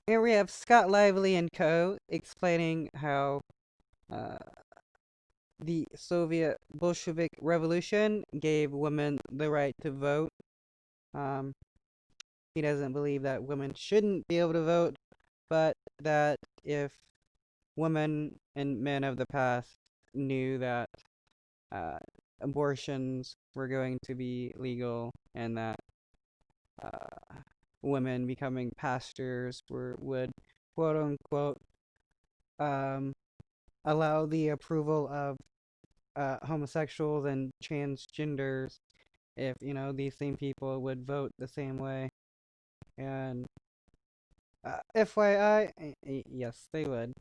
Here we have Scott Lively and Co. explaining how uh, the Soviet Bolshevik Revolution gave women the right to vote. Um, he doesn't believe that women shouldn't be able to vote, but that if women and men of the past knew that uh, abortions were going to be legal and that uh, women becoming pastors would quote unquote um, allow the approval of homosexuals and transgenders if these same people would vote the same way. And FYI, yes, they would.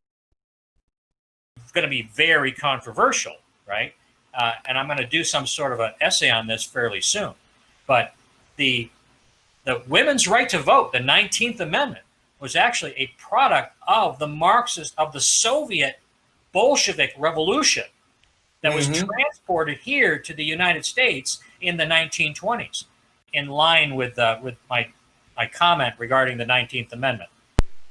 Going to be very controversial, right? And I'm going to do some sort of an essay on this fairly soon. But the the women's right to vote, the 19th Amendment, was actually a product of the Soviet Bolshevik Revolution that was Mm-hmm. transported here to the United States in the 1920s, in line with my comment regarding the 19th Amendment.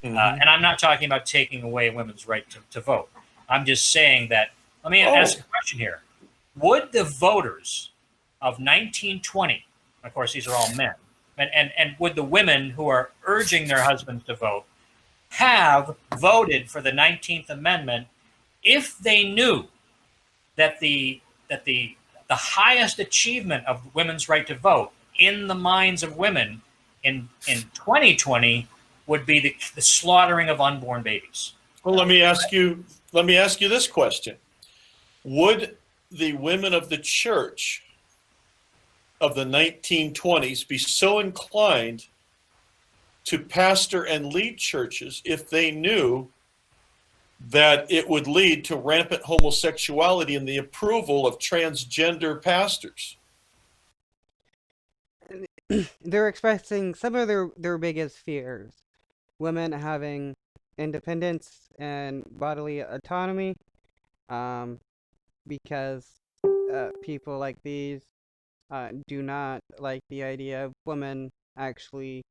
Mm-hmm. And I'm not talking about taking away women's right to vote. I'm just saying that. Let me ask Oh, a question here: would the voters of 1920, of course, these are all men, and would the women who are urging their husbands to vote have voted for the 19th Amendment if they knew that the highest achievement of women's right to vote in the minds of women in 2020 would be the slaughtering of unborn babies? well, let me ask you this question. Would the women of the church of the 1920s be so inclined to pastor and lead churches if they knew that it would lead to rampant homosexuality and the approval of transgender pastors? They're expressing some of their biggest fears: women having independence and bodily autonomy, um, because people like these do not like the idea of women actually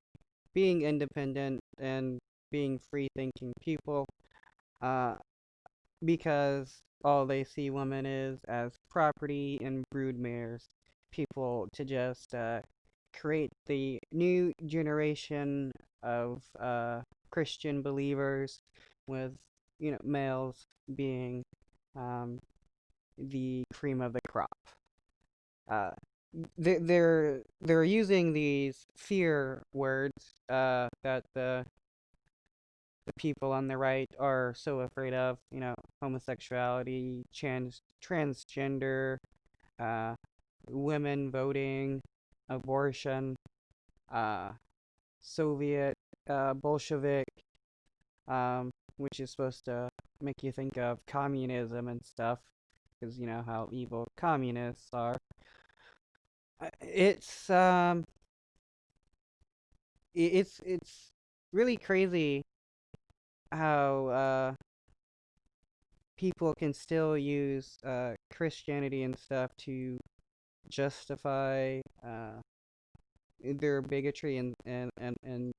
being independent and being free thinking people, uh, because all they see women is as property and broodmares, people to just create the new generation of Christian believers, with males being um, the cream of the crop. Uh, they're using these fear words that the people on the right are so afraid of. Homosexuality, transgender, uh, women voting, abortion, uh, Soviet, Bolshevik, which is supposed to make you think of communism and stuff, because you know how evil communists are. It's really crazy how people can still use Christianity and stuff to justify their bigotry in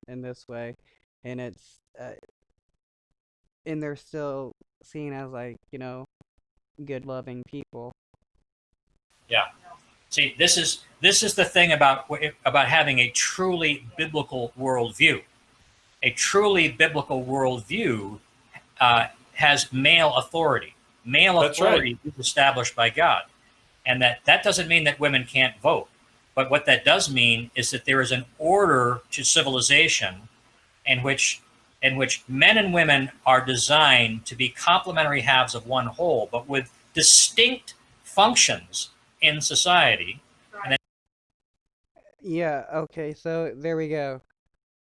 this way, and they're still seen as, like, good loving people. Yeah. See, this is the thing about having a truly biblical worldview. A truly biblical worldview has male authority. Male That's right. authority is established by God, and that doesn't mean that women can't vote. But what that does mean is that there is an order to civilization in which men and women are designed to be complementary halves of one whole, but with distinct functions in society. And then Yeah, okay, so there we go.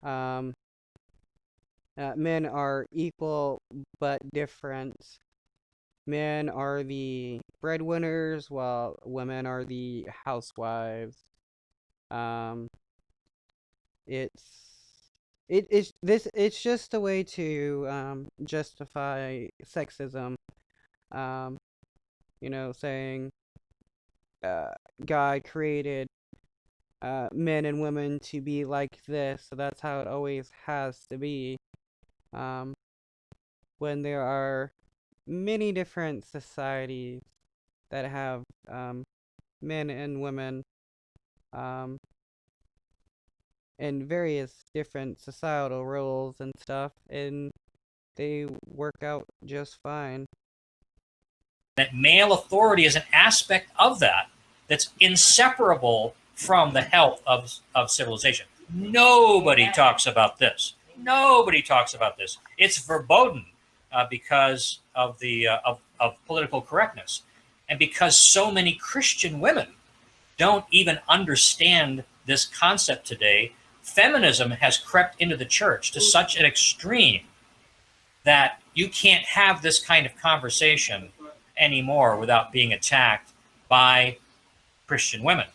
Um, Men are equal but different. Men are the breadwinners while women are the housewives. Um, it's it's just a way to justify sexism. Um, saying uh, God created men and women to be like this, so that's how it always has to be. um, when there are many different societies that have men and women um, and various different societal roles and stuff, and they work out just fine. That male authority is an aspect of that that's inseparable from the health of civilization. Nobody talks about this. Nobody talks about this. It's verboten because of the of political correctness, and because so many Christian women don't even understand this concept today. Feminism has crept into the church to such an extreme that you can't have this kind of conversation anymore without being attacked by Christian women.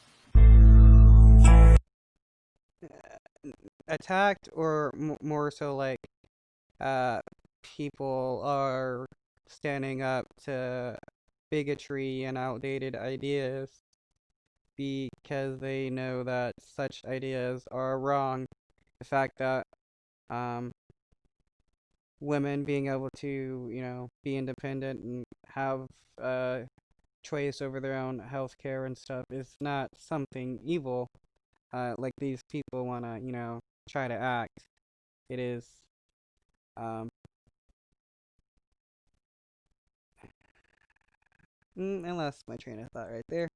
Attacked, or more so like uh, people are standing up to bigotry and outdated ideas because they know that such ideas are wrong. The fact that um, women being able to, be independent and have choice over their own health care and stuff is not something evil, like these people want to, try to act. It is, um, I lost my train of thought right there.